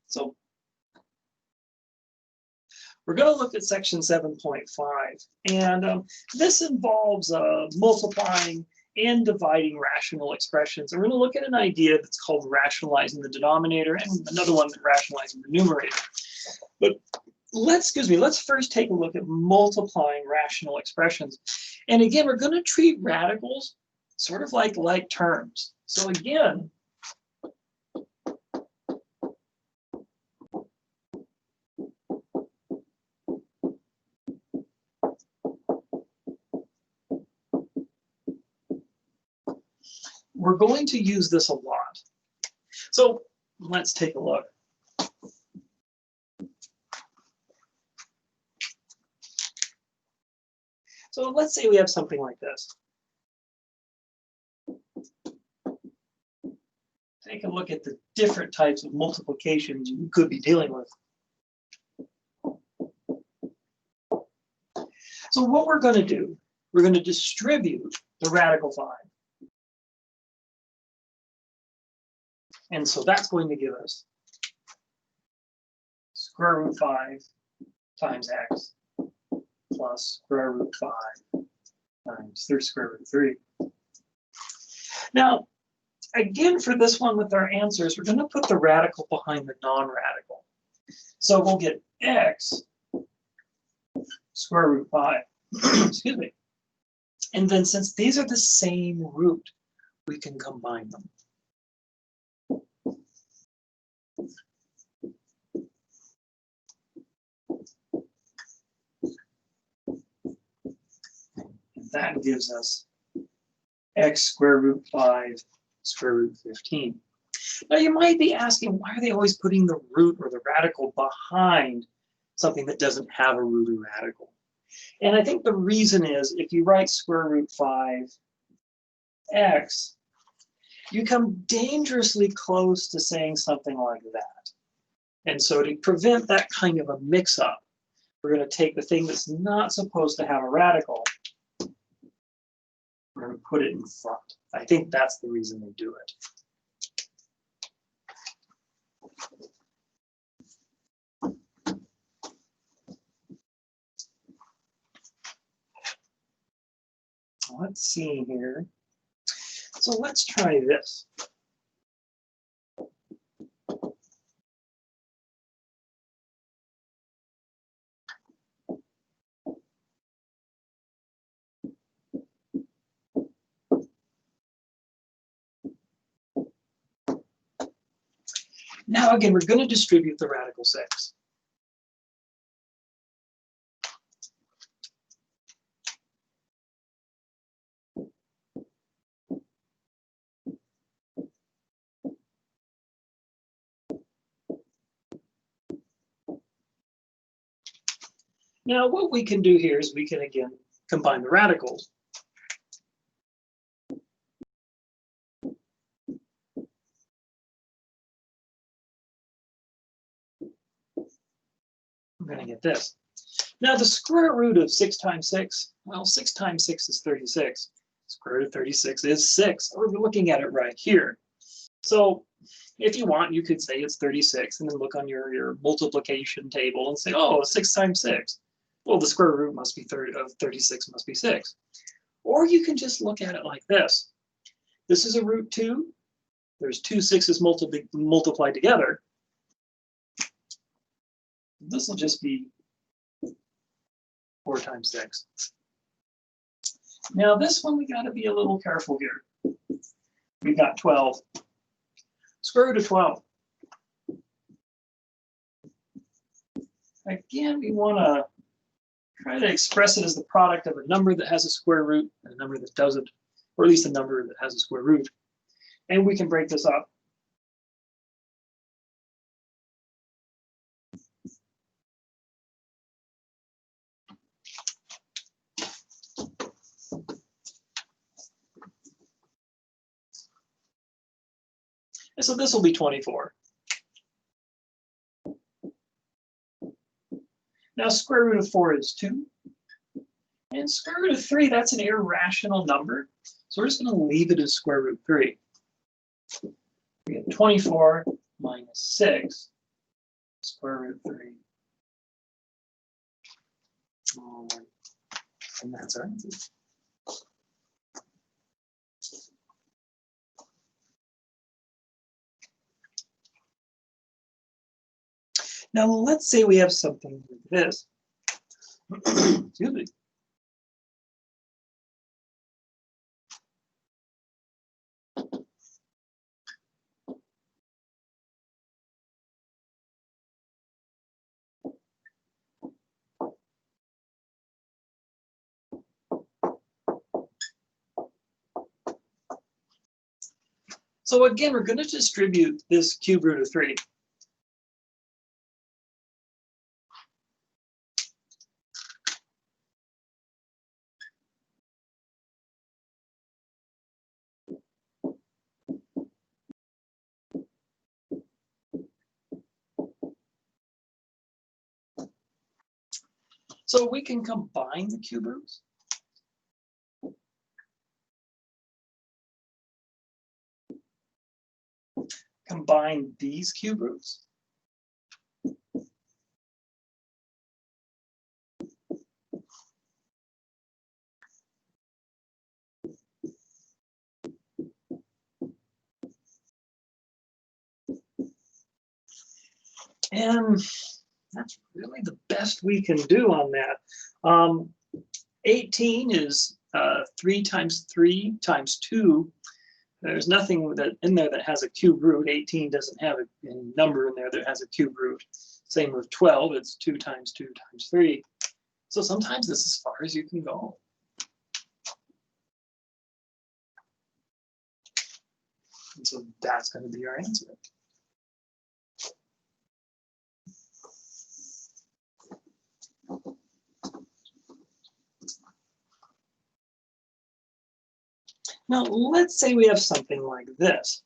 So we're going to look at section 7.5, and this involves multiplying and dividing rational expressions. And we're going to look at an idea that's called rationalizing the denominator, and another one, rationalizing the numerator. But let's first take a look at multiplying rational expressions. And again, we're going to treat radicals sort of like terms. So again, we're going to use this a lot. So let's take a look. So let's say we have something like this. Take a look at the different types of multiplications you could be dealing with. So what we're going to do, we're going to distribute the radical 5. And so that's going to give us square root 5 times x plus square root 5 times square root 3. Now, again, for this one with our answers, we're going to put the radical behind the non-radical. So we'll get x square root 5, excuse me. And then since these are the same root, we can combine them. That gives us x square root 5 square root 15. Now you might be asking, why are they always putting the root or the radical behind something that doesn't have a root or radical? And I think the reason is, if you write square root 5 x, you come dangerously close to saying something like that. And so to prevent that kind of a mix-up, we're going to take the thing that's not supposed to have a radical, we're going to put it in front. I think that's the reason they do it. Let's see here. So let's try this. Now again, we're going to distribute the radical 6. Now what we can do here is we can again combine the radicals. We're going to get this. Now the square root of 6 times 6, well, 6 times 6 is 36. Square root of 36 is 6. We're looking at it right here. So if you want, you could say it's 36 and then look on your multiplication table and say, oh, 6 times 6. Well, the square root must be 36 must be 6. Or you can just look at it like this. This is a root 2. There's 2 6's multiplied together. This will just be 4 times 6. Now this one, we got to be a little careful here. We've got 12. Square root of 12. Again, we want to try to express it as the product of a number that has a square root and a number that doesn't, or at least a number that has a square root. And we can break this up. And so this will be 24. Now square root of 4 is 2. And square root of 3, that's an irrational number. So we're just going to leave it as square root 3. We get 24 minus 6 square root 3. All right. And that's our answer. Now let's say we have something like this. Excuse me. So again, we're going to distribute this cube root of 3. So we can combine the cube roots. Combine these cube roots. And that's really the best we can do on that. 18 is 3 times 3 times 2. There's nothing that in there that has a cube root. 18 doesn't have a number in there that has a cube root. Same with 12, it's 2 times 2 times 3. So sometimes this is as far as you can go. And so that's going to be our answer. Now, let's say we have something like this.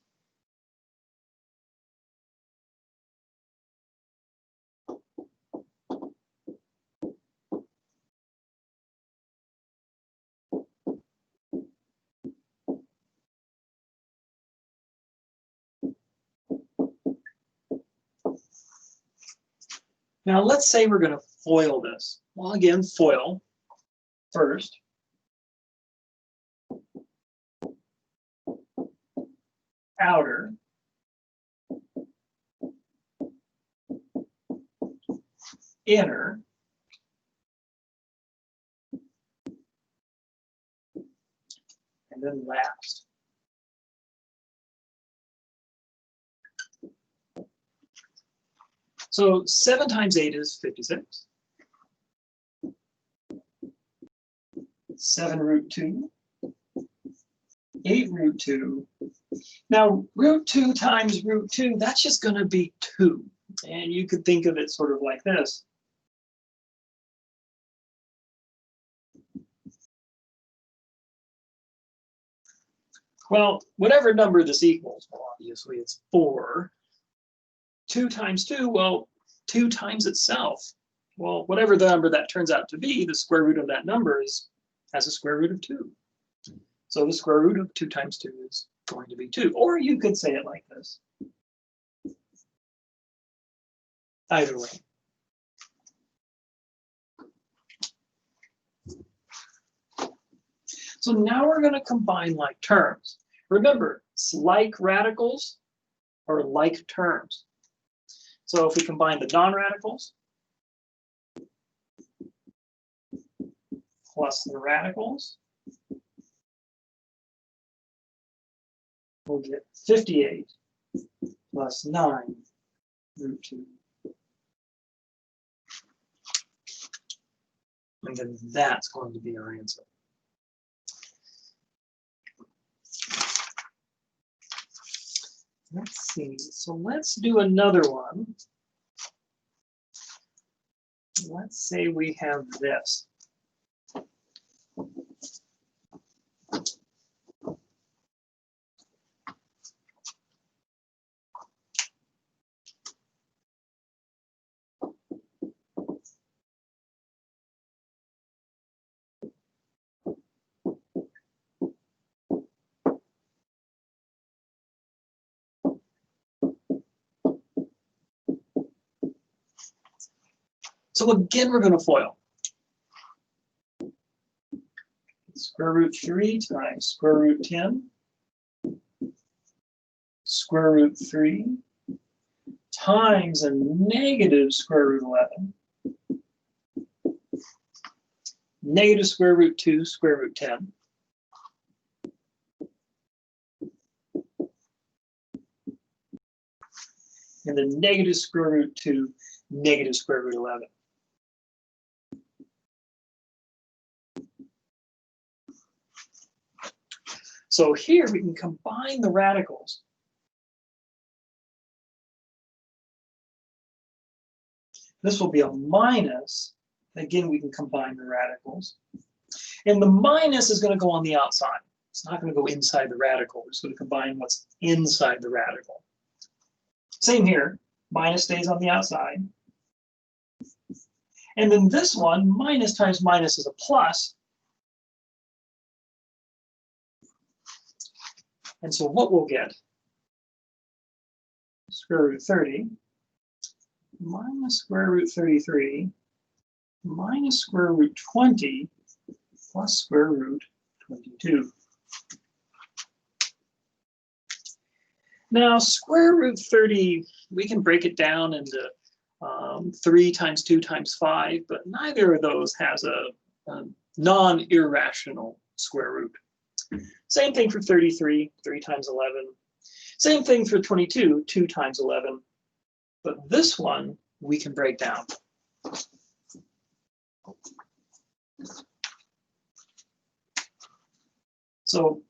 Now, let's say we're going to FOIL this. Well, again, FOIL first. Outer. Inner. And then last. So 7 times 8 is 56. 7 root 2. 8 root 2. Now, root 2 times root 2, that's just going to be 2. And you could think of it sort of like this. Well, whatever number this equals, well, obviously it's 4. 2 times 2, well, 2 times itself. Well, whatever the number that turns out to be, the square root of that number has a square root of 2. So the square root of 2 times 2 is going to be 2. Or you could say it like this. Either way. So now we're going to combine like terms. Remember, like radicals are like terms. So if we combine the non-radicals plus the radicals, we'll get 58 plus 9 root 2. And then that's going to be our answer. Let's see, so let's do another one. Let's say we have this. So again, we're going to FOIL. Square root 3 times square root 10, square root 3 times a negative square root 11, negative square root 2 square root 10, and the negative square root 2 negative square root 11. So here we can combine the radicals. This will be a minus. Again, we can combine the radicals. And the minus is going to go on the outside. It's not going to go inside the radical. It's going to combine what's inside the radical. Same here. Minus stays on the outside. And then this one, minus times minus is a plus. And so what we'll get, square root 30 minus square root 33 minus square root 20 plus square root 22. Now, square root 30, we can break it down into 3 times 2 times 5, but neither of those has a non-irrational square root. Same thing for 33, 3 times 11. Same thing for 22, 2 times 11. But this one, we can break down. So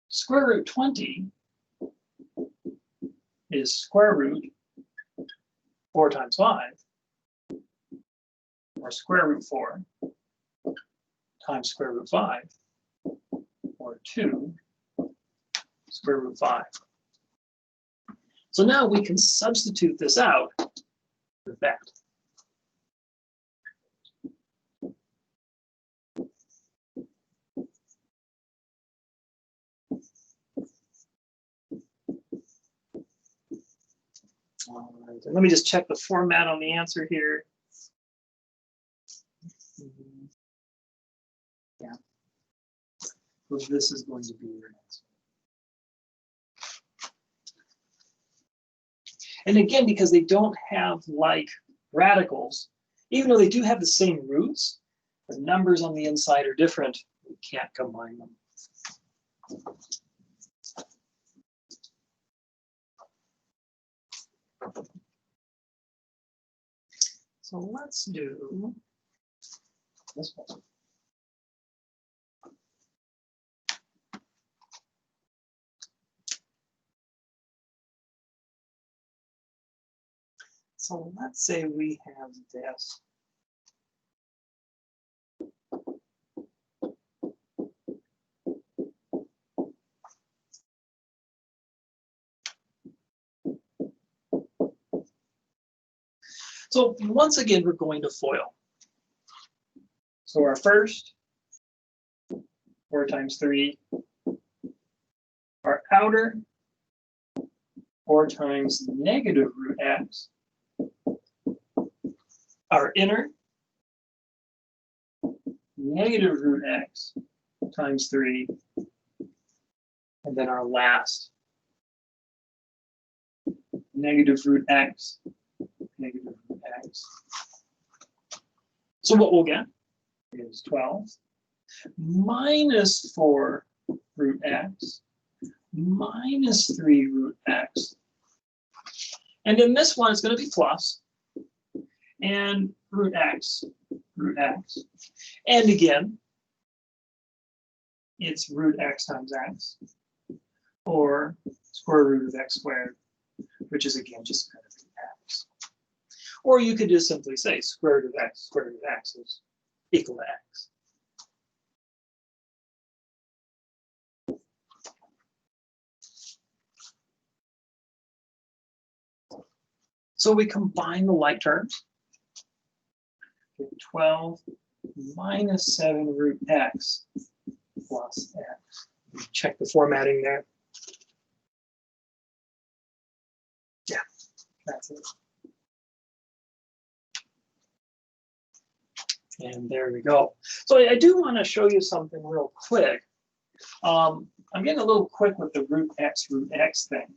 square root 20 is square root 4 times 5, or square root 4 times square root 5, or 2 square root 5. So now we can substitute this out with that. All right, let me just check the format on the answer here. Yeah. So this is going to be your answer. And again, because they don't have like radicals, even though they do have the same roots, the numbers on the inside are different. We can't combine them. So let's do this one. So let's say we have this. So once again, we're going to FOIL. So our first, 4 times 3, our outer, 4 times negative root x, our inner, negative root x times 3, and then our last, negative root x, negative root x. So what we'll get is 12 minus 4 root x minus 3 root x. And in this one, it's going to be plus. And root x. And again, it's root x times x, or square root of x squared, which is again just going to be x. Or you could just simply say square root of x is equal to x. So we combine the like terms. 12 minus 7 root x plus x. Check the formatting there. Yeah, that's it. And there we go. So I do want to show you something real quick. I'm getting a little quick with the root x thing.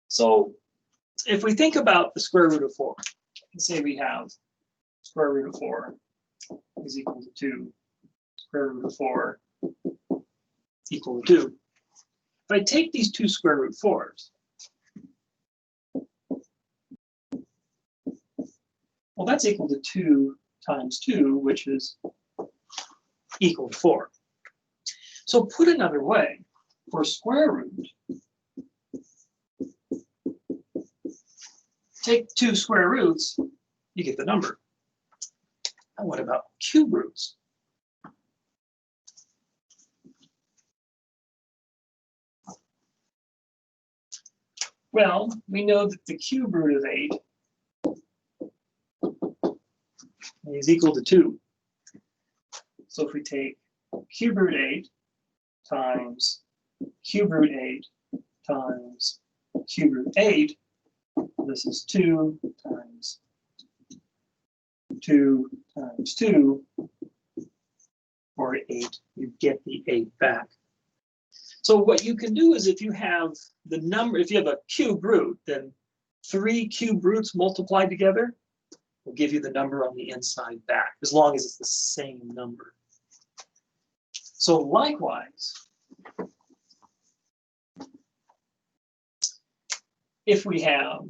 So if we think about the square root of 4, let's say we have square root of 4 is equal to 2. Square root of 4 equal to 2. If I take these two square root 4s, well, that's equal to 2 times 2, which is equal to 4. So put another way, for square root, take two square roots, you get the number. And what about cube roots? Well, we know that the cube root of 8 is equal to 2. So if we take cube root 8 times cube root 8 times cube root 8, this is 2 times 2 times 2, or 8. You get the 8 back. So what you can do is if you have the number, if you have a cube root, then 3 cube roots multiplied together will give you the number on the inside back, as long as it's the same number. So likewise, if we have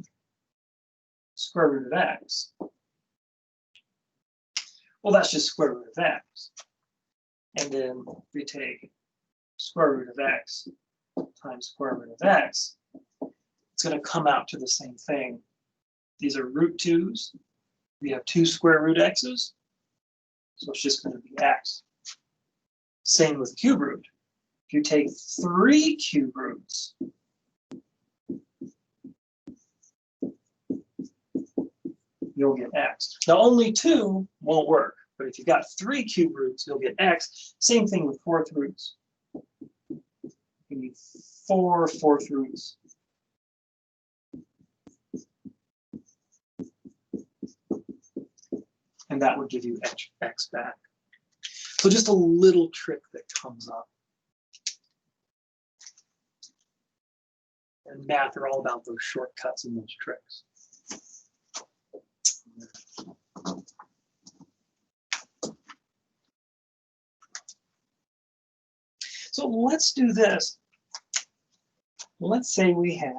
square root of x, well, that's just square root of x. And then we take square root of x times square root of x, it's going to come out to the same thing. These are root 2's. We have 2 square root x's, so it's just going to be x. Same with cube root. If you take 3 cube roots, you'll get x. Now only 2 won't work, but if you've got 3 cube roots, you'll get x. Same thing with fourth roots. You need 4 fourth roots. And that would give you x back. So just a little trick that comes up. And math are all about those shortcuts and those tricks. So let's do this. Let's say we have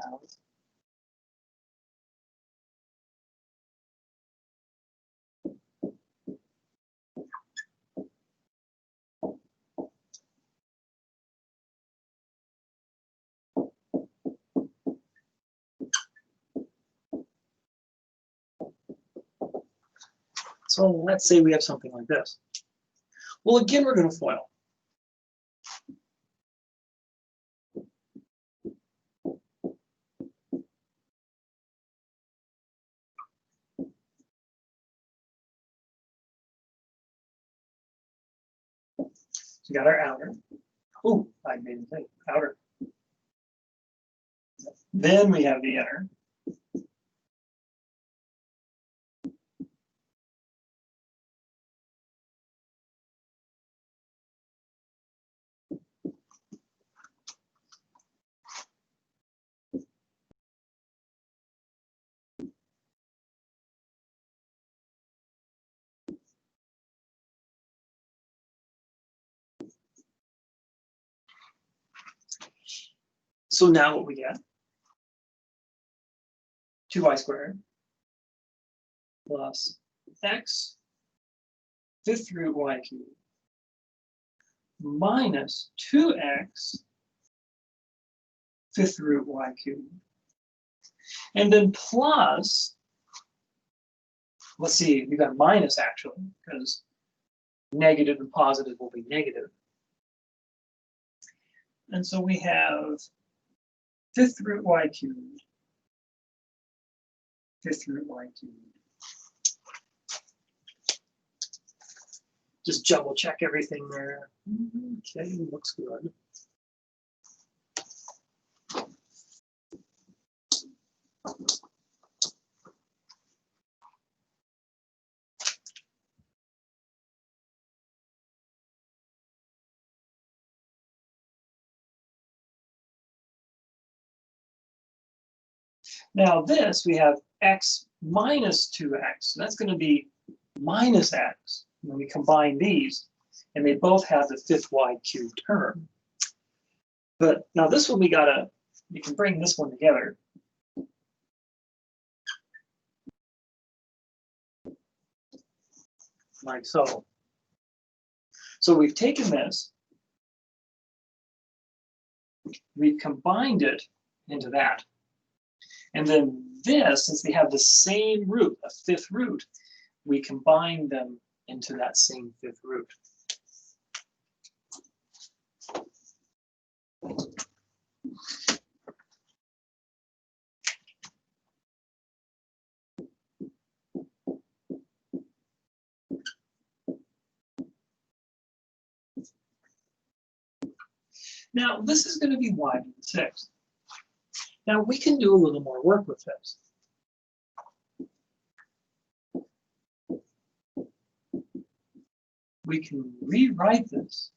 something like this. Well, again, we're going to FOIL. So we got our outer. Oh, I made a mistake. Outer. Then we have the inner. So now what we get? 2y squared plus x fifth root y cubed minus 2x fifth root y cubed. And then plus, let's see, we've got minus actually, because negative and positive will be negative. And so we have fifth root y cubed, fifth root y cubed. Just double check everything there. Okay, looks good. Now this, we have x minus 2x. That's going to be minus x. When we combine these, and they both have the fifth y cubed term. But now this one you can bring this one together. Like so. So we've taken this, we've combined it into that. And then this, since they have the same root, a fifth root, we combine them into that same fifth root. Now, this is going to be y to the sixth. Now, we can do a little more work with this. We can rewrite this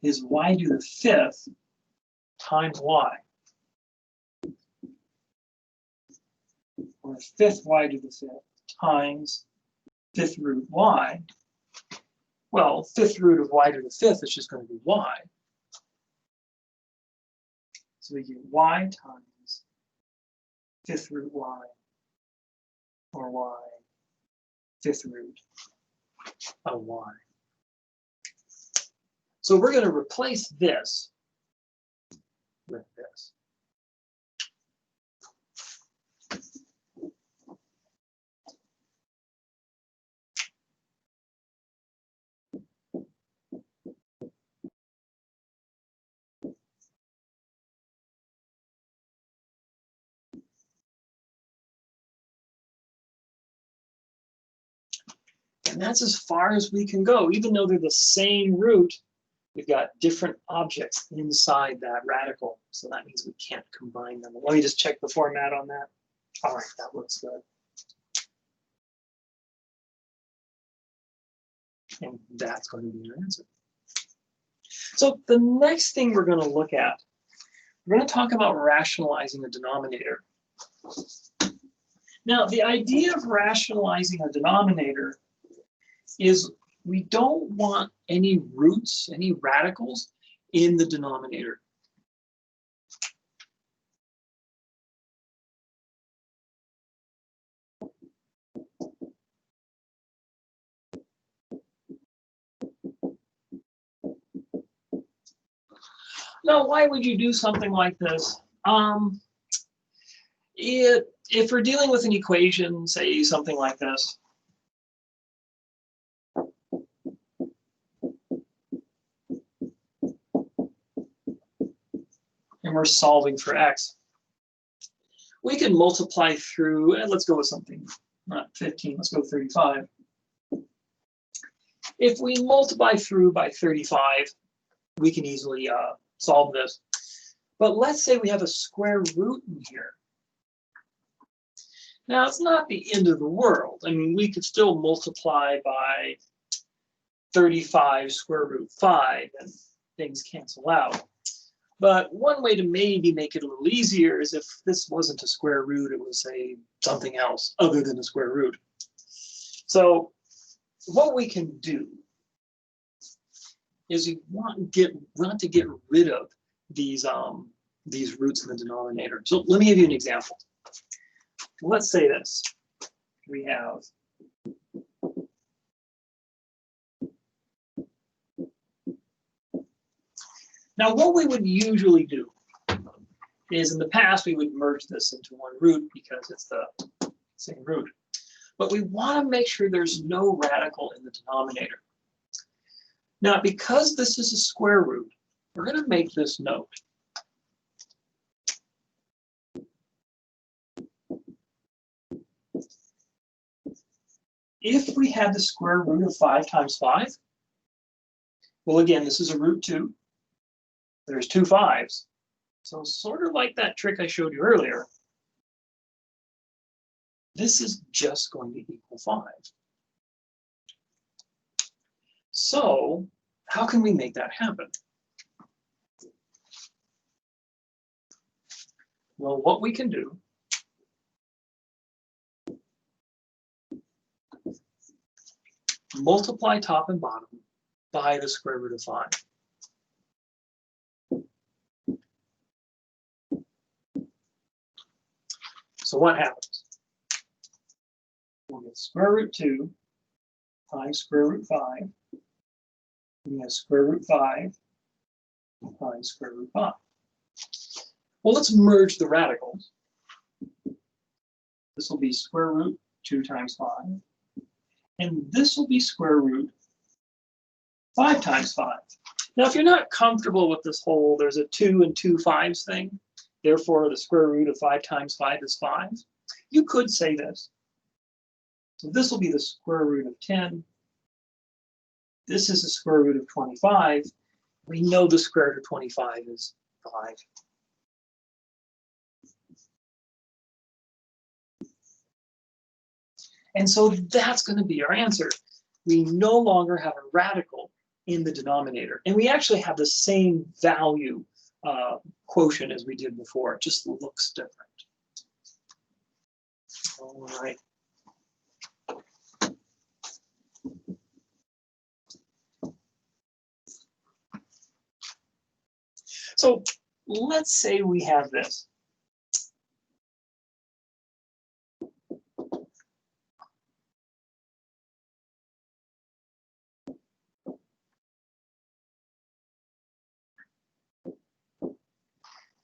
as y to the fifth times y. Or fifth y to the fifth times fifth root y. Well, fifth root of y to the fifth is just going to be y. So we get y times fifth root y, or y, fifth root of y. So we're going to replace this with this. And that's as far as we can go. Even though they're the same root, we've got different objects inside that radical. So that means we can't combine them. Let me just check the format on that. All right, that looks good. And that's going to be your answer. So the next thing we're going to look at, we're going to talk about rationalizing a denominator. Now, the idea of rationalizing a denominator is we don't want any roots, any radicals in the denominator. Now, why would you do something like this? If we're dealing with an equation, say something like this, and we're solving for x, we can multiply through, and let's go with something, not 15, let's go with 35. If we multiply through by 35, we can easily solve this. But let's say we have a square root in here. Now, it's not the end of the world. I mean, we could still multiply by 35 square root 5, and things cancel out. But one way to maybe make it a little easier is if this wasn't a square root, it was something else other than a square root. So what we can do is we want to get rid of these roots in the denominator. So let me give you an example. Let's say this. We have now what we would usually do is in the past we would merge this into one root because it's the same root. But we want to make sure there's no radical in the denominator. Now, because this is a square root, we're going to make this note. If we had the square root of 5 times 5, well, again, this is a root 2. There's 2 5s. So sort of like that trick I showed you earlier, this is just going to equal 5. So how can we make that happen? Well, what we can do multiply top and bottom by the square root of 5. So what happens? We'll get square root 2 times square root 5. We have square root 5 times square root 5. Well, let's merge the radicals. This will be square root 2 times 5. And this will be square root 5 times 5. Now, if you're not comfortable with this whole, there's a 2 and 2 5s thing, therefore the square root of 5 times 5 is 5, you could say this. So this will be the square root of 10. This is the square root of 25. We know the square root of 25 is 5. And so that's going to be our answer. We no longer have a radical in the denominator. And we actually have the same value quotient as we did before. It just looks different. All right. So let's say we have this.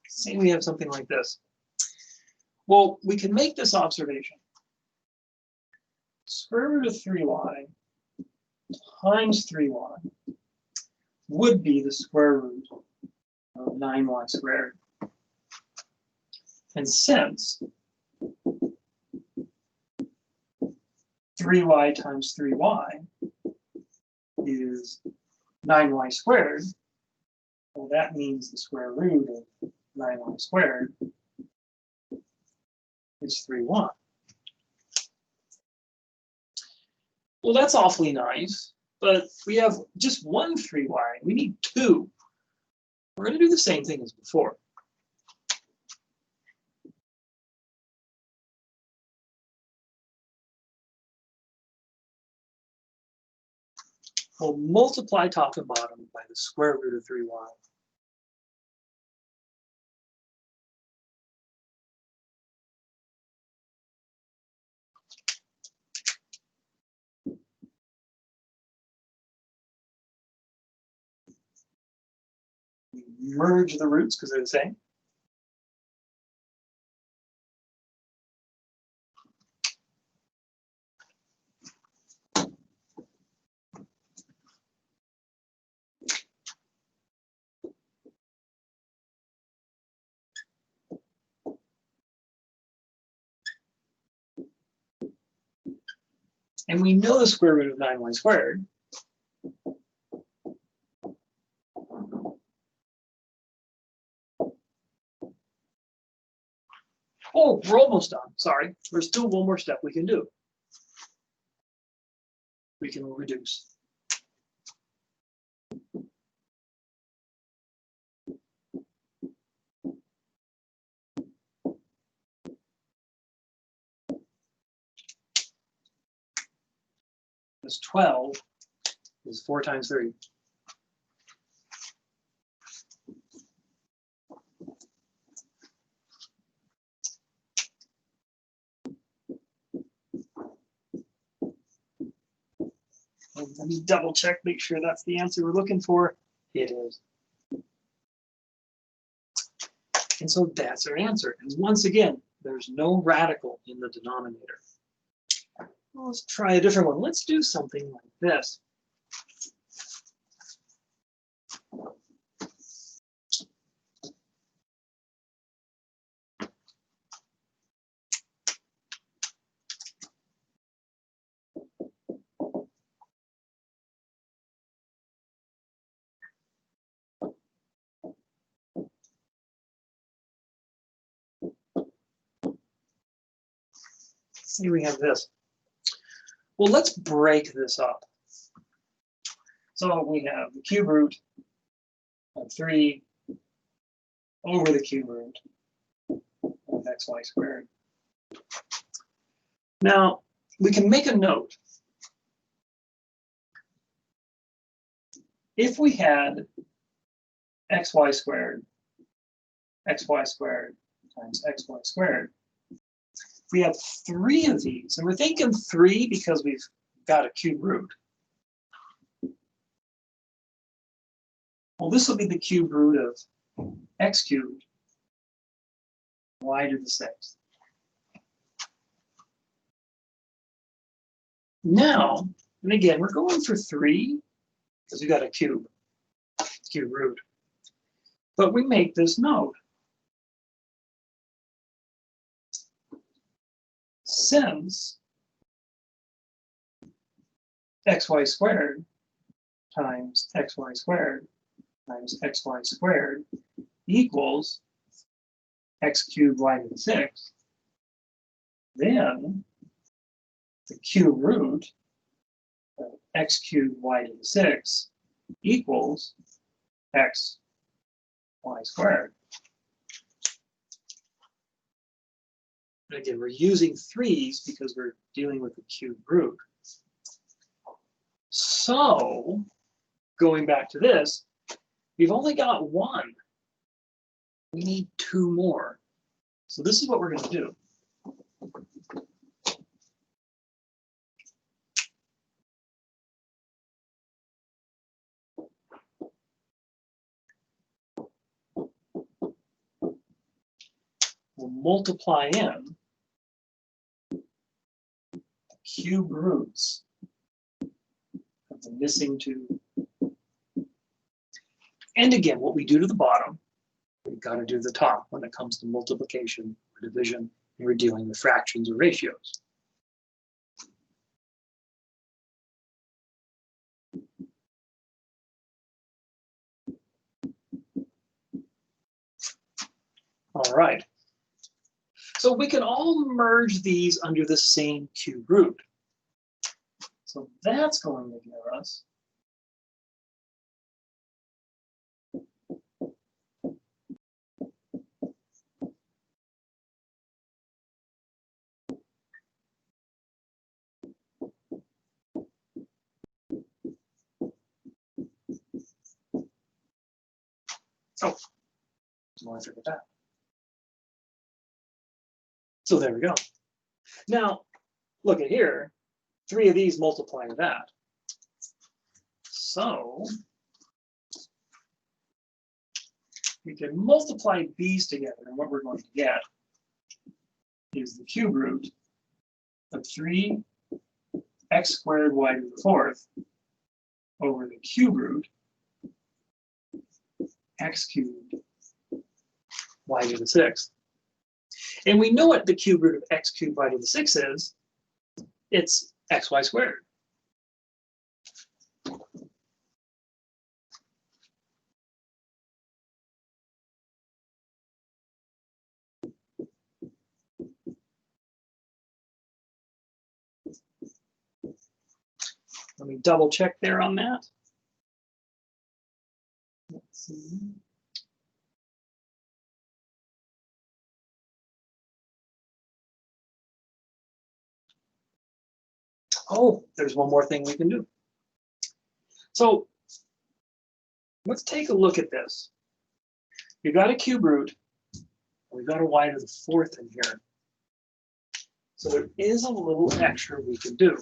Say we have something like this. Well, we can make this observation. Square root of 3y times 3y would be the square root of 9y squared. And since 3y times 3y is 9y squared, well, that means the square root of 9y squared is 3y. Well, that's awfully nice, but we have just one 3y. We need 2. We're going to do the same thing as before. We'll multiply top and bottom by the square root of 3y. Merge the roots because they're the same. And we know the square root of 9y squared. Oh, we're almost done. Sorry. There's still one more step we can do. We can reduce. This 12 is 4 times 3. And let me double check, make sure that's the answer we're looking for. It is. And so that's our answer. And once again, there's no radical in the denominator. Well, let's try a different one. Let's do something like this. Say we have this. Well, let's break this up. So we have the cube root of 3 over the cube root of xy squared. Now, we can make a note. if we had xy squared times xy squared, we have 3 of these, and we're thinking 3 because we've got a cube root. Well, this will be the cube root of x cubed y to the 6th. Now, and again, we're going for 3 because we got a cube root. But we make this note. Since xy squared times xy squared times xy squared equals x cubed y to the 6th, then the cube root of x cubed y to the 6th equals x y squared. And again, we're using 3's because we're dealing with the cube root. So, going back to this, we've only got 1. We need 2 more. So this is what we're going to do. We'll multiply in the cube roots of the missing 2. And again, what we do to the bottom, we've got to do the top when it comes to multiplication or division, and we're dealing with fractions or ratios. All right. So we can all merge these under the same cube root. So that's going to give us that. So there we go. Now, look at here. 3 of these multiply that. So we can multiply these together, and what we're going to get is the cube root of 3x squared y to the 4th over the cube root x cubed y to the 6th. And we know what the cube root of x cubed y to the 6th is. It's xy squared. Let me double check there on that. Let's see. Oh, there's one more thing we can do. So let's take a look at this. We've got a cube root, and we've got a y to the 4th in here. So there is a little extra we can do.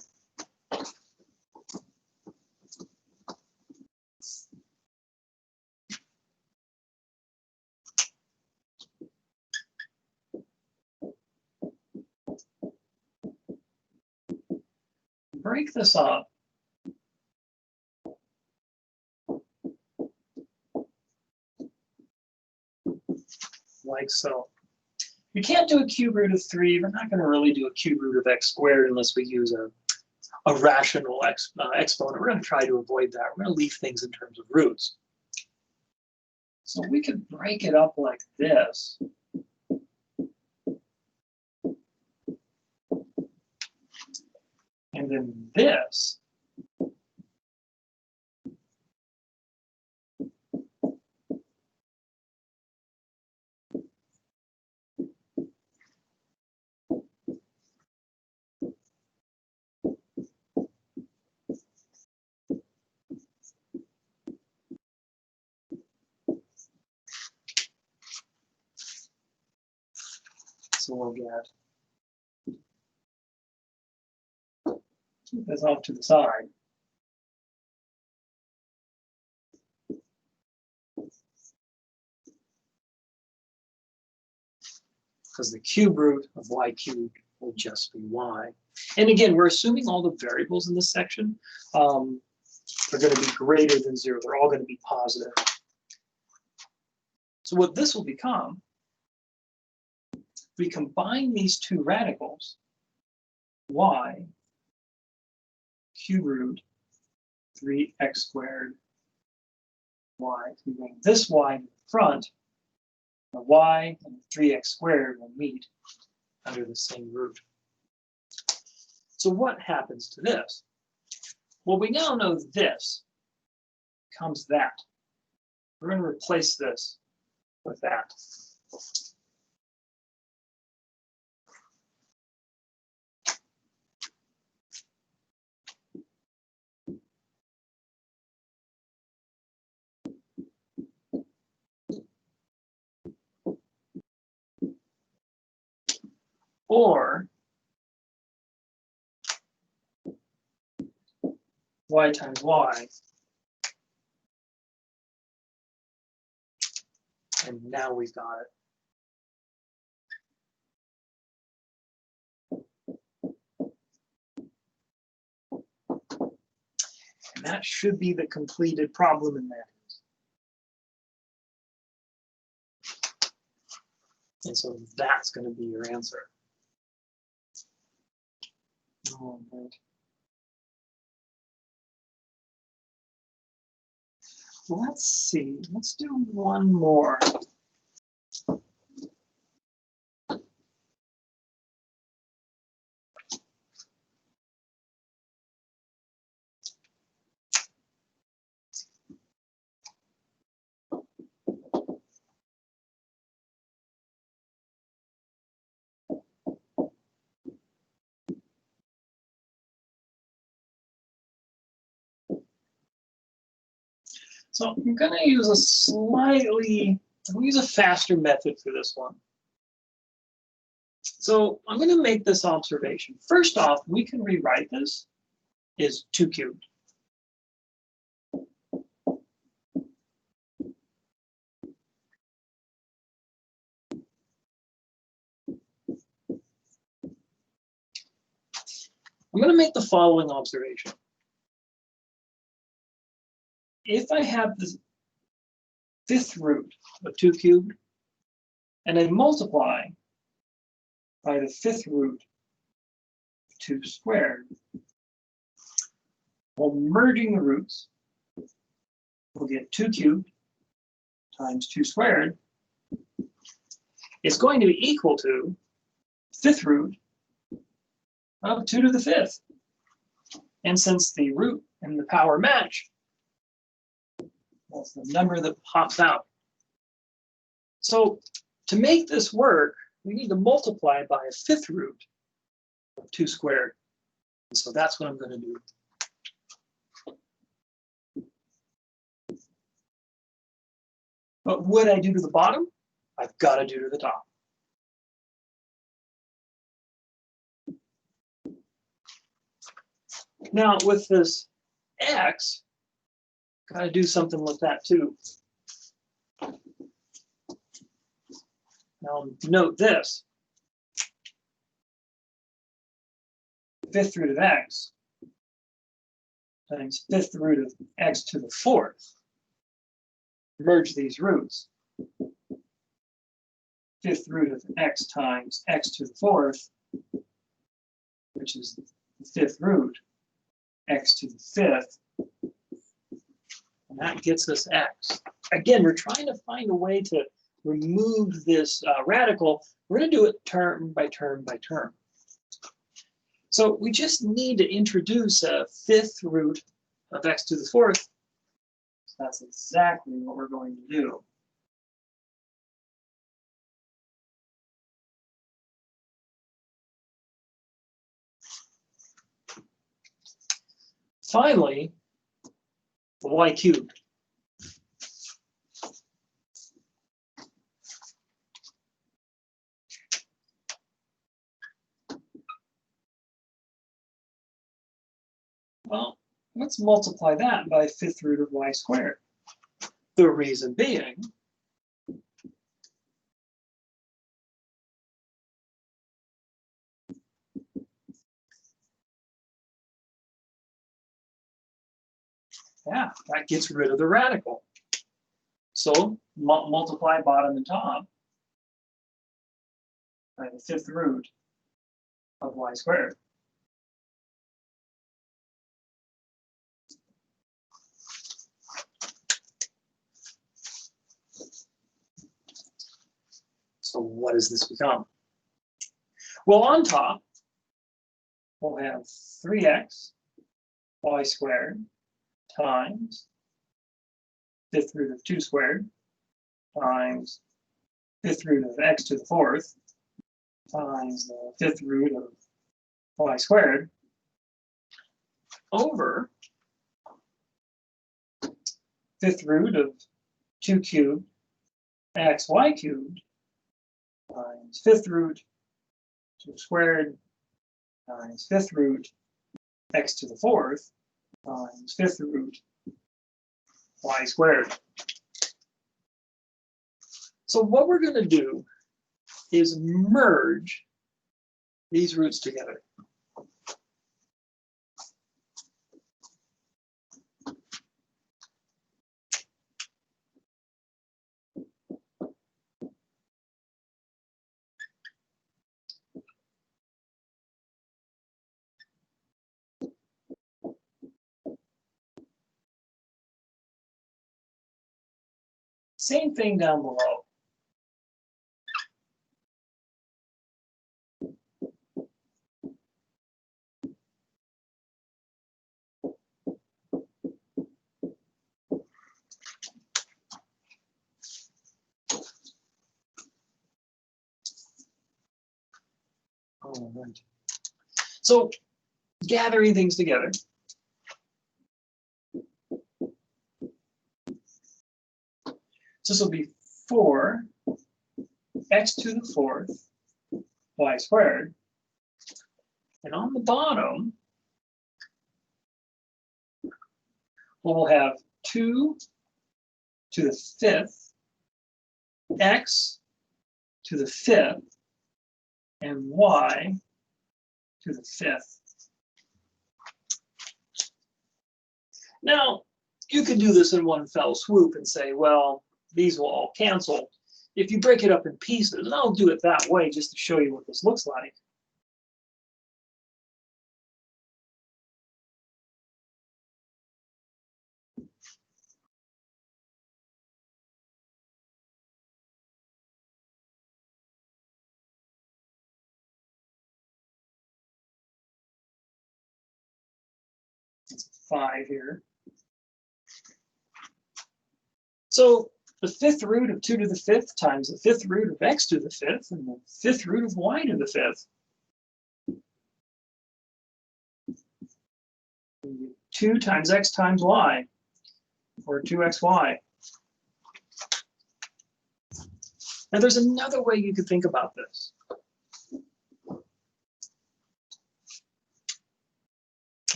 Break this up like so. We can't do a cube root of 3. We're not going to really do a cube root of x squared unless we use a rational exponent. We're going to try to avoid that. We're going to leave things in terms of roots. So we could break it up like this. And then this. So we'll get, keep this off to the side. Because the cube root of y cubed will just be y. And again, we're assuming all the variables in this section are going to be greater than 0. They're all going to be positive. So what this will become, we combine these two radicals, y cube root 3x squared y. So we bring this y to the front, the y and 3x squared will meet under the same root. So what happens to this? Well, we now know this becomes that. We're going to replace this with that. Or y times y. And now we've got it. And that should be the completed problem in that. And so that's going to be your answer. All right. Let's see. Let's do one more. So I'm going to use a faster method for this one. So I'm going to make this observation. First off, we can rewrite this as 2 cubed. I'm going to make the following observation. If I have the 5th root of 2 cubed, and I multiply by the 5th root of 2 squared, while merging the roots, we'll get 2 cubed times 2 squared. It's going to be equal to 5th root of 2 to the 5th. And since the root and the power match, that's the number that pops out. So to make this work, we need to multiply by a 5th root of 2 squared. And so that's what I'm going to do. But what I do to the bottom, I've got to do to the top. Now with this x, got to do something with that too. Now note this. 5th root of x times 5th root of x to the 4th. Merge these roots. 5th root of x times x to the 4th, which is the 5th root, x to the 5th, and that gets us x. Again, we're trying to find a way to remove this radical. We're going to do it term by term by term. So we just need to introduce a 5th root of x to the 4th. So that's exactly what we're going to do. Finally, the y cubed. Well, let's multiply that by fifth root of y squared. The reason being, yeah, that gets rid of the radical. So multiply bottom and top by the fifth root of y squared. So what does this become? Well, on top, we'll have 3x y squared times fifth root of 2 squared times fifth root of x to the fourth times the fifth root of y squared over fifth root of 2 cubed xy cubed times fifth root 2 squared times fifth root x to the fourth times fifth root y squared. So what we're going to do is merge these roots together. Same thing down below. All right. So gathering things together. So this will be 4x to the fourth y squared. And on the bottom, we'll have 2 to the fifth, x to the fifth, and y to the fifth. Now, you could do this in one fell swoop and say, well, these will all cancel. If you break it up in pieces, and I'll do it that way just to show you what this looks like. It's 5 here. So the fifth root of 2 to the fifth times the fifth root of x to the fifth and the fifth root of y to the fifth. 2 times x times y, or 2xy. Now there's another way you could think about this.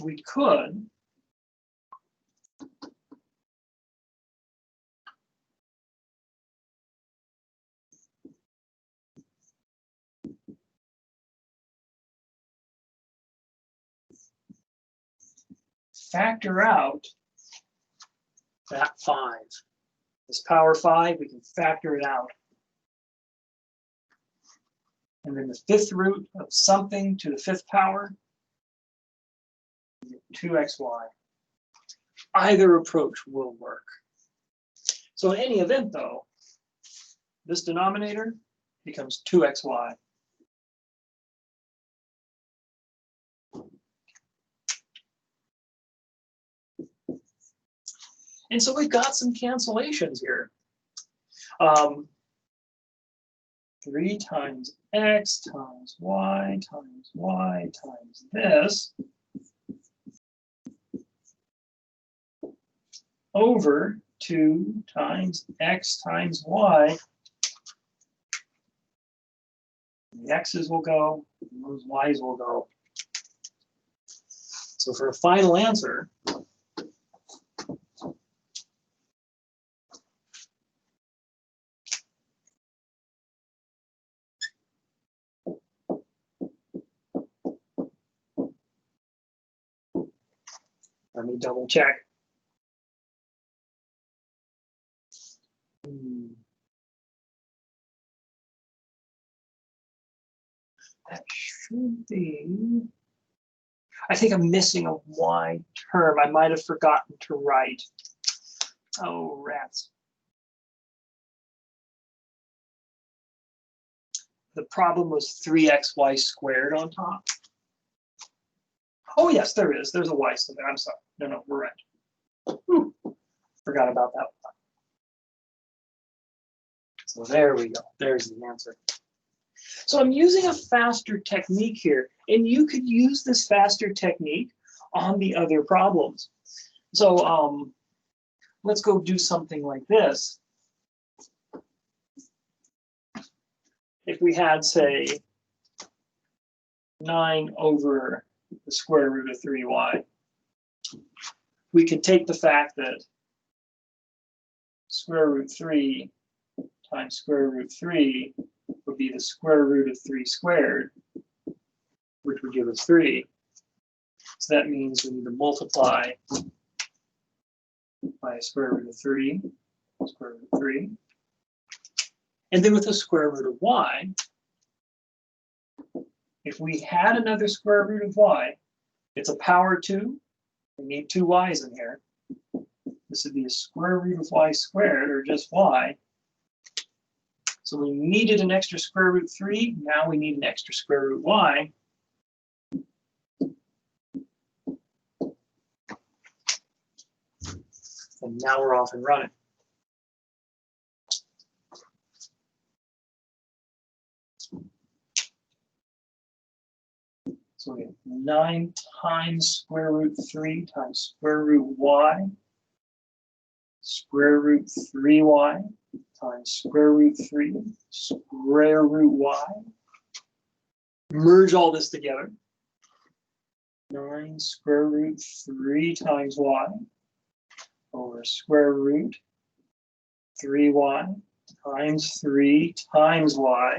We could factor out that 5. This power 5, we can factor it out. And then the fifth root of something to the fifth power, 2xy. Either approach will work. So in any event, though, this denominator becomes 2xy. And so we've got some cancellations here. 3 times x times y times this over 2 times x times y. The x's will go, and those y's will go. So for a final answer, let me double check. That should be. I think I'm missing a y term. I might have forgotten to write. Oh, rats. The problem was 3xy squared on top. Oh, yes, there is. There's a y still there. I'm sorry. No, we're right. Ooh, forgot about that one. So there we go. There's the answer. So I'm using a faster technique here, and you could use this faster technique on the other problems. So let's go do something like this. If we had, say, 9 over the square root of 3y, we could take the fact that square root 3 times square root 3 would be the square root of 3 squared, which would give us 3. So that means we need to multiply by a square root of 3, square root of 3. And then with the square root of y, if we had another square root of y, it's a power 2. We need 2 y's in here. This would be a square root of y squared, or just y. So we needed an extra square root 3. Now we need an extra square root y. And now we're off and running. So we have 9 times square root 3 times square root y, square root 3y times square root 3, square root y. Merge all this together. 9 square root 3 times y over square root 3y times 3 times y.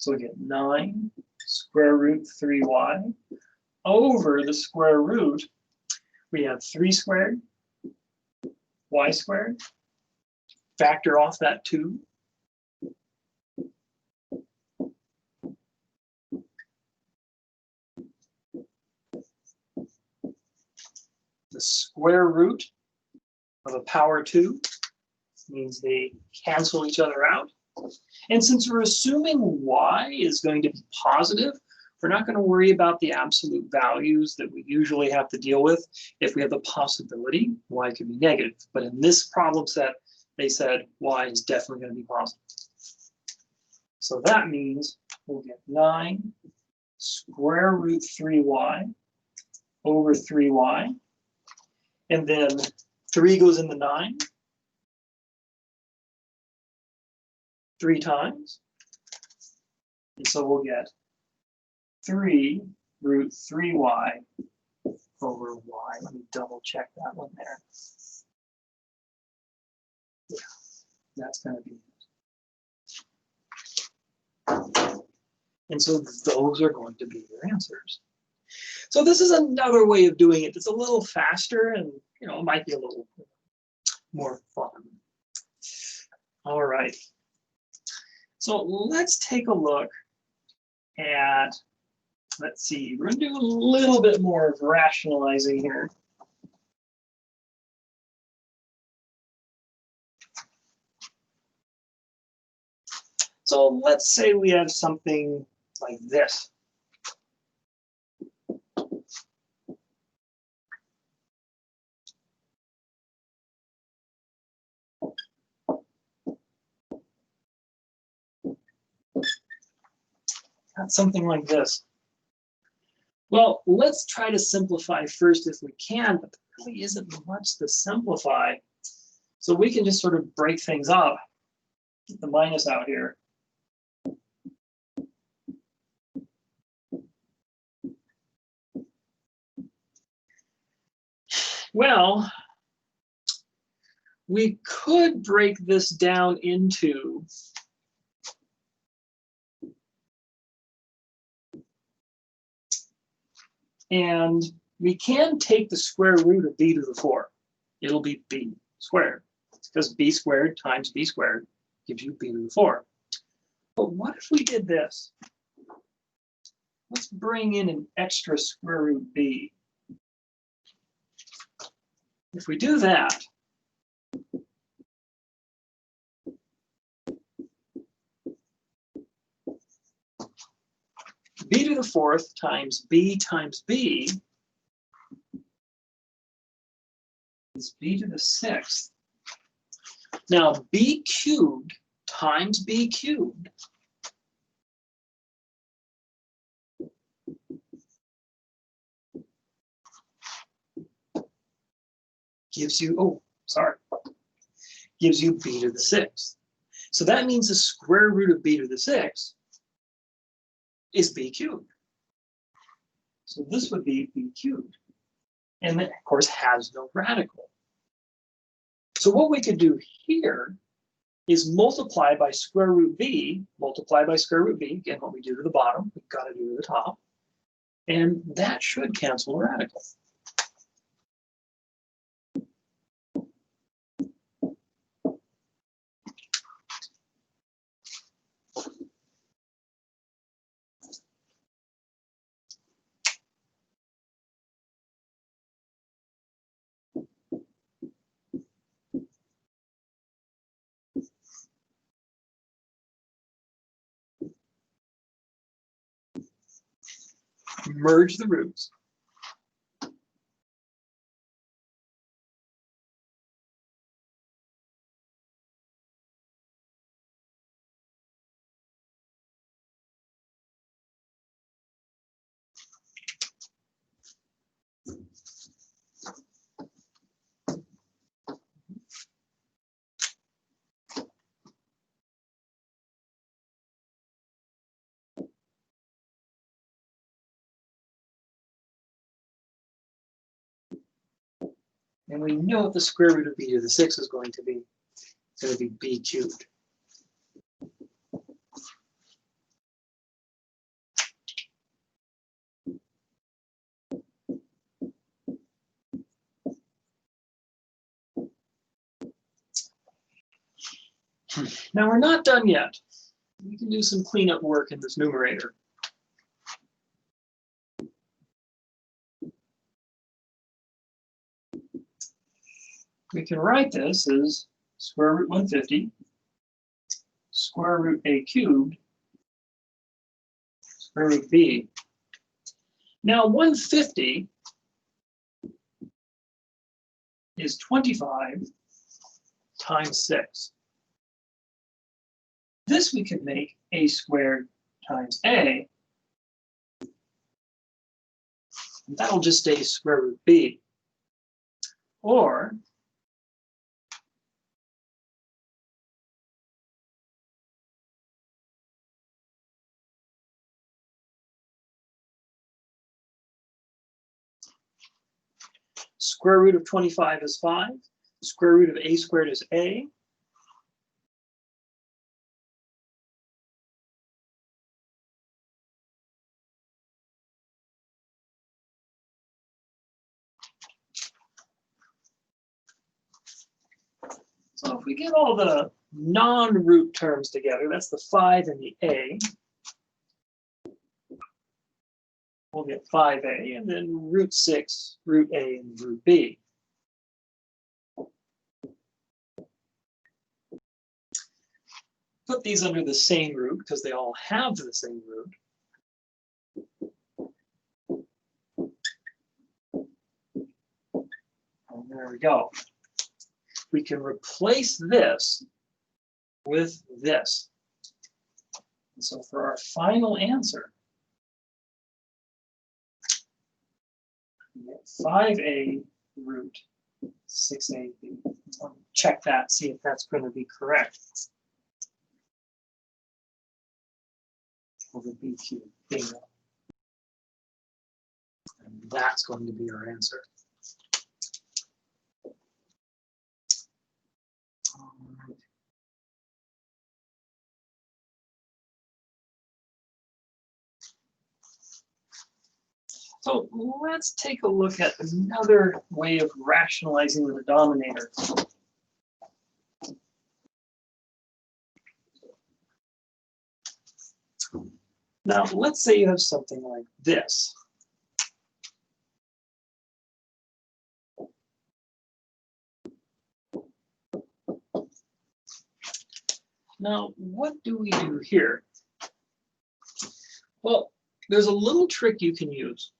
So we get 9 square root 3y over the square root. We have 3 squared, y squared. Factor off that 2. The square root of a power 2 means they cancel each other out. And since we're assuming y is going to be positive, we're not going to worry about the absolute values that we usually have to deal with. If we have the possibility, y could be negative. But in this problem set, they said y is definitely going to be positive. So that means we'll get 9 square root 3y over 3y. And then 3 goes in the 9. 3 times. And so we'll get 3 root 3y over y. Let me double check that one there. Yeah, that's going to be it. And so those are going to be your answers. So this is another way of doing it. It's a little faster and, it might be a little more fun. All right. So let's take a look at, let's see, we're going to do a little bit more of rationalizing here. So let's say we have something like this. Got something like this. Well, let's try to simplify first if we can, but there really isn't much to simplify. So we can just sort of break things up, get the minus out here. Well, we could break this down into and we can take the square root of b to the 4. It'll be b squared. It's because b squared times b squared gives you b to the 4. But what if we did this? Let's bring in an extra square root b. If we do that, b to the 4th times b is b to the 6th. Now, b cubed times b cubed gives you, gives you b to the 6th. So that means the square root of b to the 6th is b cubed. So this would be b cubed. And that, of course, has no radical. So what we could do here is multiply by square root b, multiply by square root b, again, what we do to the bottom, we've got to do to the top, and that should cancel the radical. Merge the roots. And we know what the square root of b to the 6th is going to be. It's going to be b cubed. Now we're not done yet. We can do some cleanup work in this numerator. We can write this as square root 150, square root a cubed, square root b. Now 150 is 25 times 6. This we could make a squared times a, and that'll just stay square root b. Or square root of 25 is 5. Square root of a squared is a. So if we get all the non-root terms together, that's the 5 and the a, we'll get 5a, and then root 6, root a, and root b. Put these under the same root because they all have the same root. And there we go. We can replace this with this. And so for our final answer, we get 5a root 6ab. Check that, see if that's going to be correct. Over b cubed, bingo. And that's going to be our answer. So let's take a look at another way of rationalizing the denominator. Now, let's say you have something like this. Now, what do we do here? Well, there's a little trick you can use.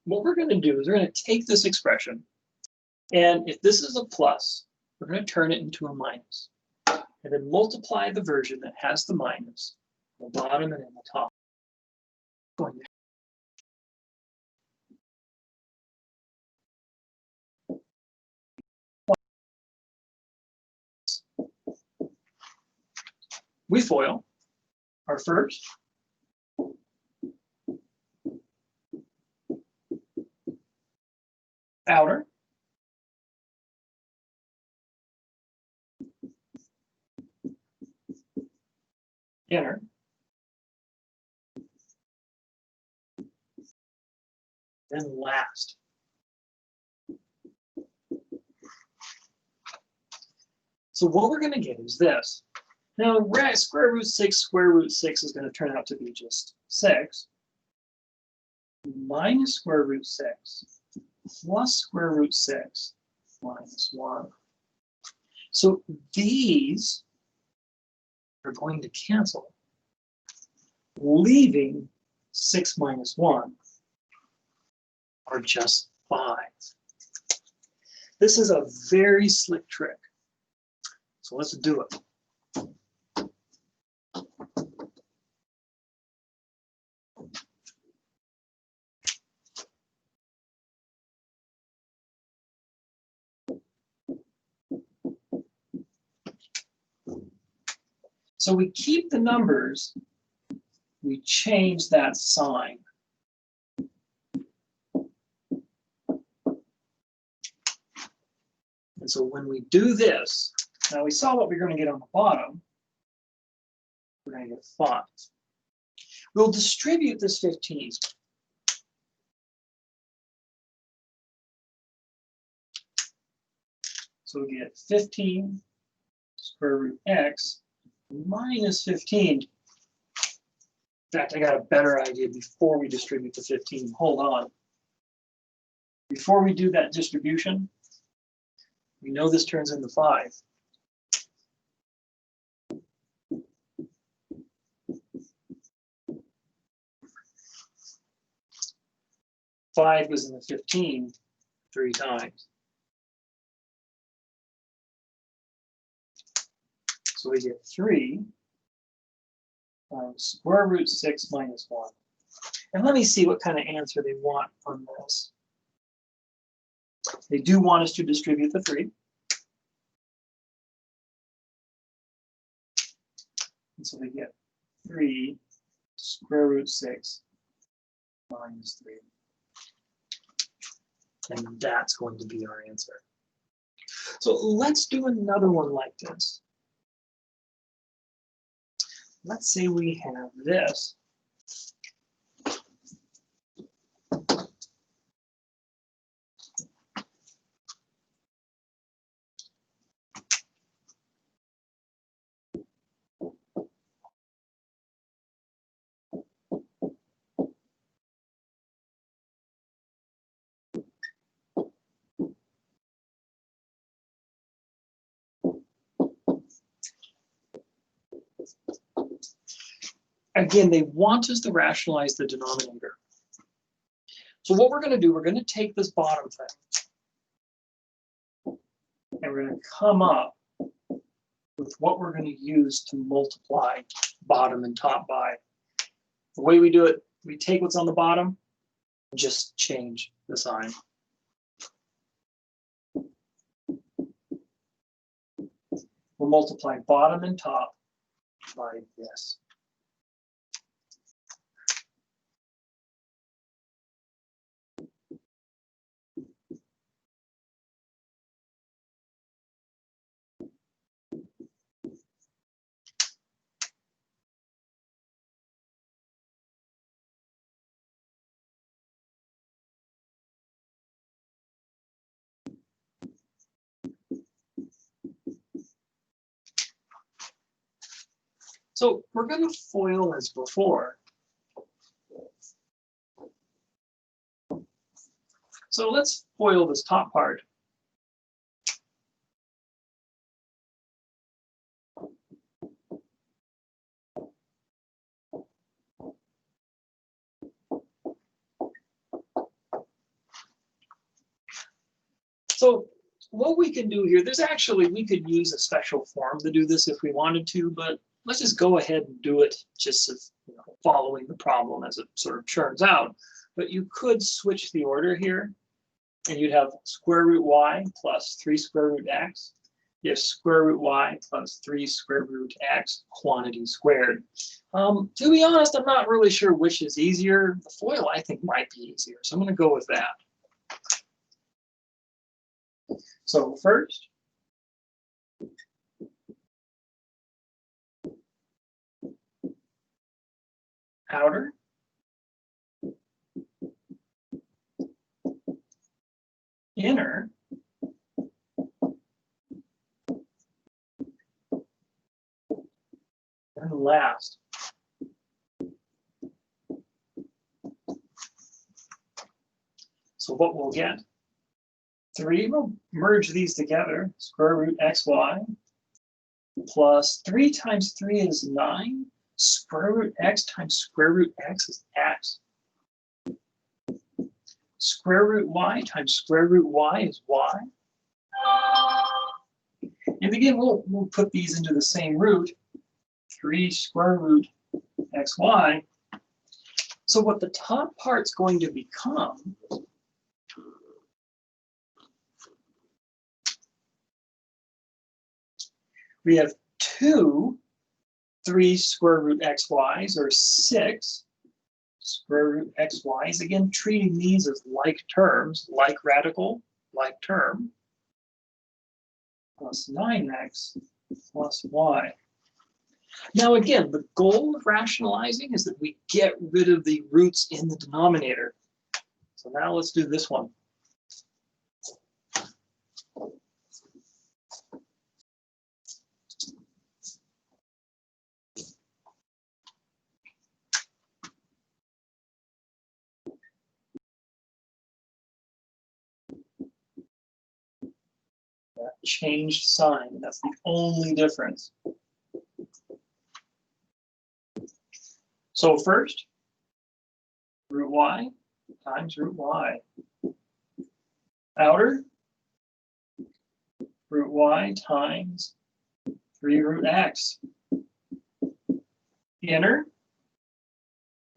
What we're going to do is we're going to take this expression, and if this is a plus, we're going to turn it into a minus, and then multiply the version that has the minus on the bottom and in the top. We FOIL our first, outer, inner, then last. So what we're going to get is this. Now, square root 6 is going to turn out to be just 6 minus square root 6 plus square root 6 minus 1. So these are going to cancel, leaving 6 minus 1 are just 5. This is a very slick trick. So let's do it. So we keep the numbers, we change that sign. And so when we do this, now we saw what we're going to get on the bottom. We're going to get 5. We'll distribute this 15. So we get 15 square root x minus 15. In fact, I got a better idea before we distribute the 15. Hold on. Before we do that distribution, we know this turns into 5. Five goes in the 15 3 times. So we get 3 times square root 6 minus 1. And let me see what kind of answer they want on this. They do want us to distribute the 3. And so we get 3 square root 6 minus 3. And that's going to be our answer. So let's do another one like this. Let's say we have this. Again, they want us to rationalize the denominator. So what we're going to do, we're going to take this bottom thing, and we're going to come up with what we're going to use to multiply bottom and top by. The way we do it, we take what's on the bottom, and just change the sign. We'll multiply bottom and top by this. So we're going to FOIL as before. So let's FOIL this top part. So what we can do here, we could use a special form to do this if we wanted to, but let's just go ahead and do it just as, following the problem as it sort of churns out. But you could switch the order here, and you'd have square root y plus 3 square root x. You have square root y plus 3 square root x quantity squared. To be honest, I'm not really sure which is easier. The FOIL, I think, might be easier, so I'm going to go with that. So first, outer, inner, and last. So what we'll get, 3, we'll merge these together, square root xy plus 3 times 3 is 9, square root x times square root x is x. Square root y times square root y is y. And again, we'll put these into the same root, 3 square root xy. So what the top part's going to become we have 2 3 square root xy's, or 6 square root xy's. Again, treating these as like terms, like radical, like term, plus 9x plus y. Now again, the goal of rationalizing is that we get rid of the roots in the denominator. So now let's do this one. That changed sign, that's the only difference. So first, root y times root y. Outer, root y times 3 root x. Inner,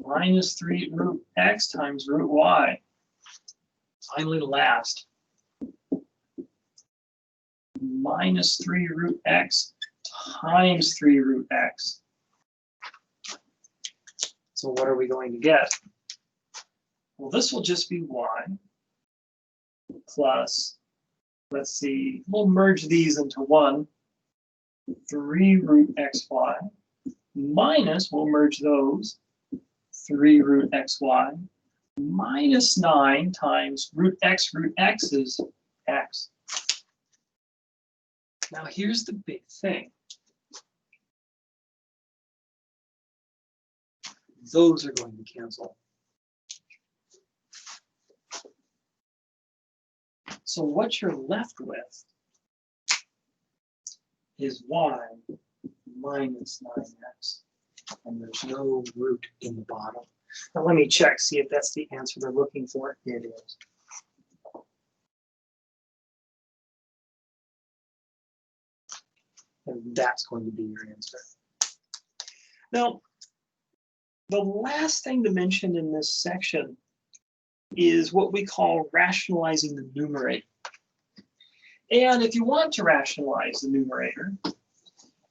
minus 3 root x times root y. Finally, last, minus 3 root x times 3 root x. So what are we going to get? Well, this will just be y plus, let's see, we'll merge these into one, 3 root xy, minus, we'll merge those, 3 root xy, minus 9 times root x is x. Now here's the big thing. Those are going to cancel. So what you're left with is y minus 9x, and there's no root in the bottom. Now let me check, see if that's the answer they're looking for. It is. And that's going to be your answer. Now, the last thing to mention in this section is what we call rationalizing the numerator. And if you want to rationalize the numerator,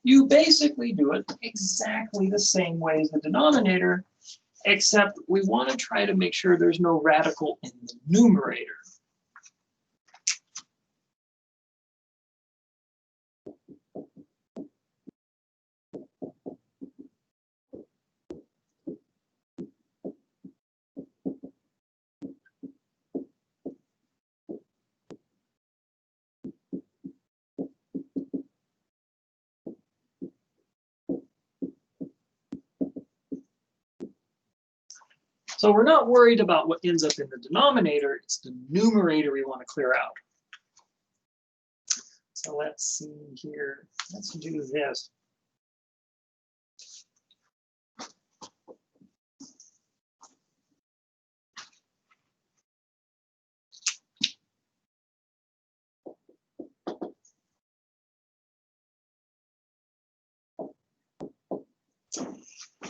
you basically do it exactly the same way as the denominator, except we want to try to make sure there's no radical in the numerator. So we're not worried about what ends up in the denominator, it's the numerator we want to clear out. So let's see here, let's do this.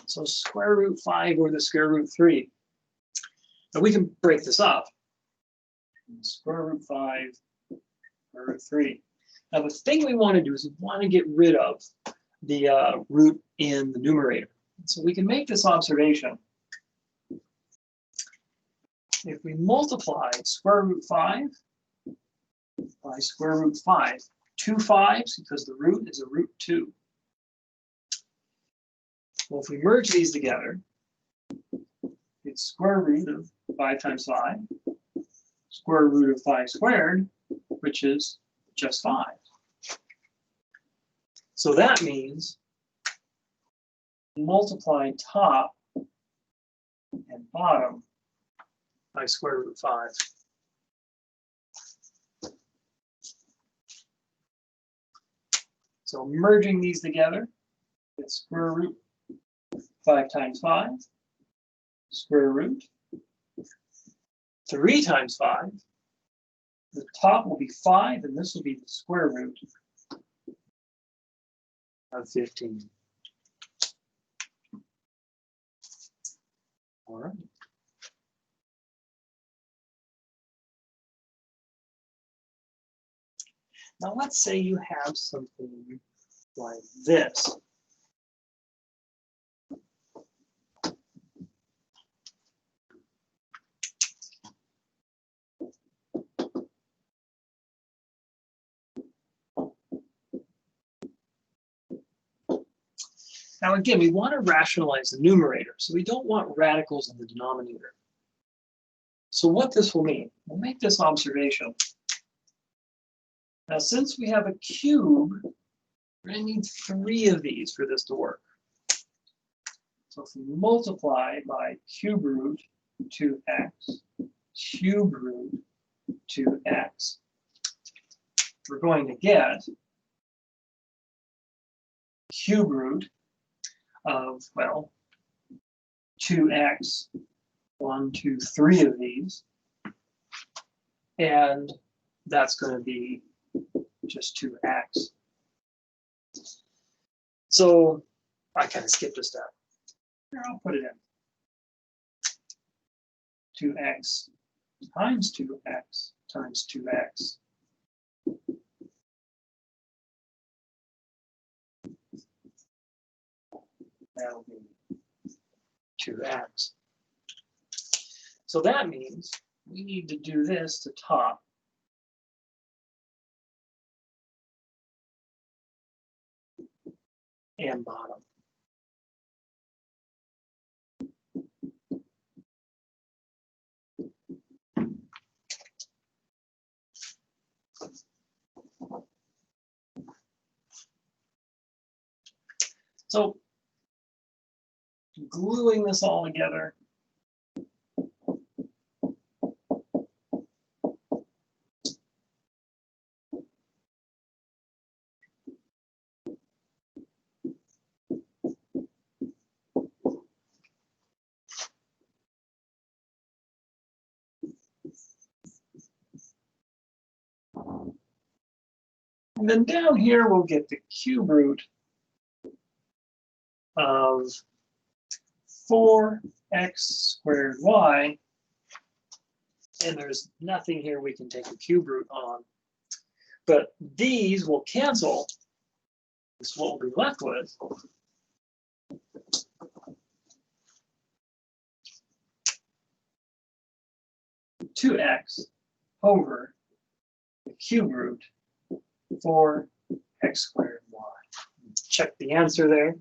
So square root 5 over the square root 3. Now we can break this up. Square root 5 over root 3. Now the thing we want to do is we want to get rid of the root in the numerator. So we can make this observation. If we multiply square root 5 by square root 5, 2 5s because the root is a root 2. Well, if we merge these together, it's square root of 5 times 5, square root of 5 squared, which is just 5. So that means multiply top and bottom by square root 5. So merging these together, it's square root 5 times 5, square root 3 times 5. The top will be 5, and this will be the square root of 15. All right. Now let's say you have something like this. Now again, we want to rationalize the numerator, so we don't want radicals in the denominator. So what this will mean, we'll make this observation. Now since we have a cube, we're going to need 3 of these for this to work. So if we multiply by cube root 2x, cube root 2x, we're going to get cube root of, well, 2x, 1, 2, 3 of these, and that's going to be just 2x. So I kind of skipped a step. Here, I'll put it in. 2x times 2x times 2x. That'll be 2x. So that means we need to do this to top and bottom. So gluing this all together, and then down here we'll get the cube root of 4x squared y, and there's nothing here we can take a cube root on. But these will cancel. This is what we'll be left with. Two x over the cube root 4x squared y. Check the answer there.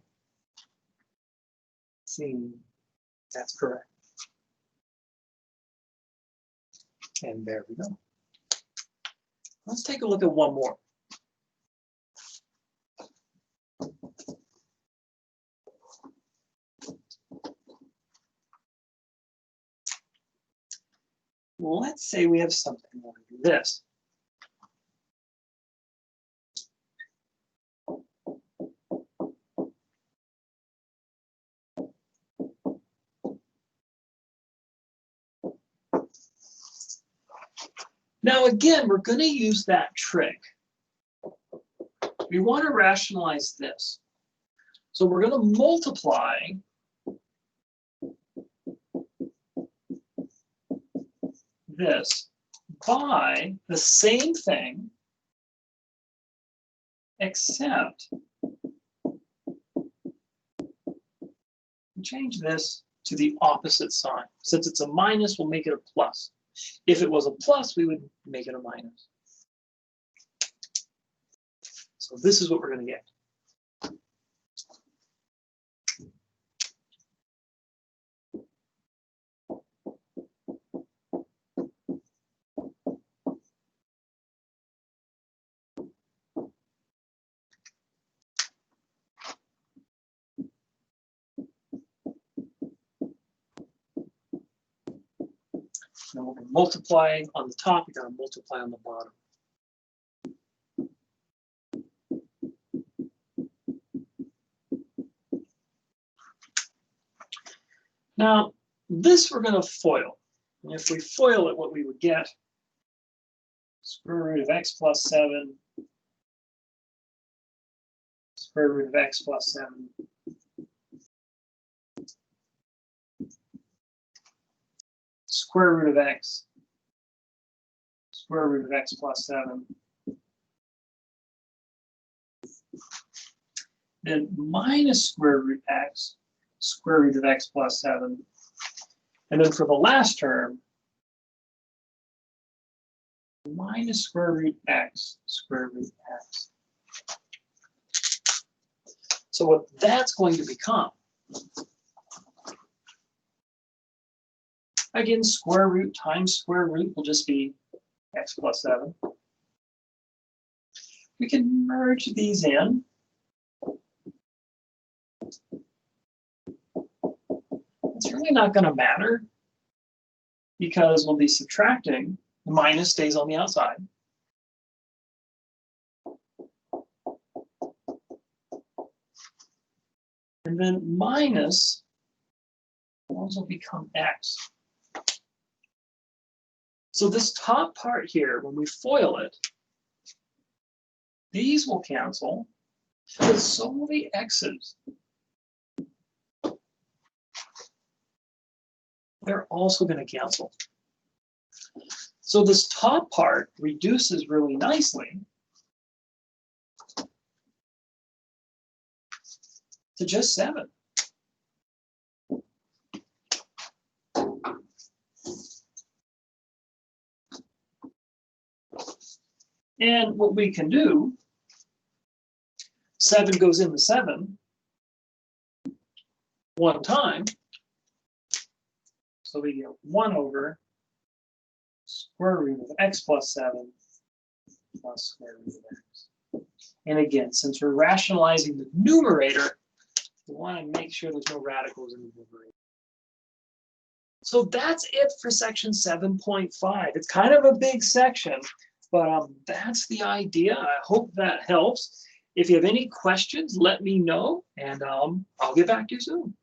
See, that's correct. And there we go. Let's take a look at one more. let's say we have something like this. Now, again, we're going to use that trick. We want to rationalize this. So we're going to multiply this by the same thing, except we change this to the opposite sign. Since it's a minus, we'll make it a plus. If it was a plus, we would make it a minus. So this is what we're going to get. Now we're multiplying on the top, we're going to multiply on the bottom. Now, this we're going to FOIL. And if we FOIL it, what we would get, square root of x plus 7, square root of x plus 7, square root of x, square root of x plus 7, then minus square root x, square root of x plus 7, and then for the last term, minus square root x, square root x. So what that's going to become, again, square root times square root will just be x plus 7. We can merge these in. It's really not going to matter because we'll be subtracting. The minus stays on the outside. And then minus will also become x. So this top part here, when we FOIL it, these will cancel, but so will the x's. They're also going to cancel. So this top part reduces really nicely to just 7. And what we can do, 7 goes into 7 one time. So we get 1 over square root of x plus 7 plus square root of x. And again, since we're rationalizing the numerator, we want to make sure there's no radicals in the numerator. So that's it for section 7.5. It's kind of a big section, but that's the idea. I hope that helps. If you have any questions, let me know, and I'll get back to you soon.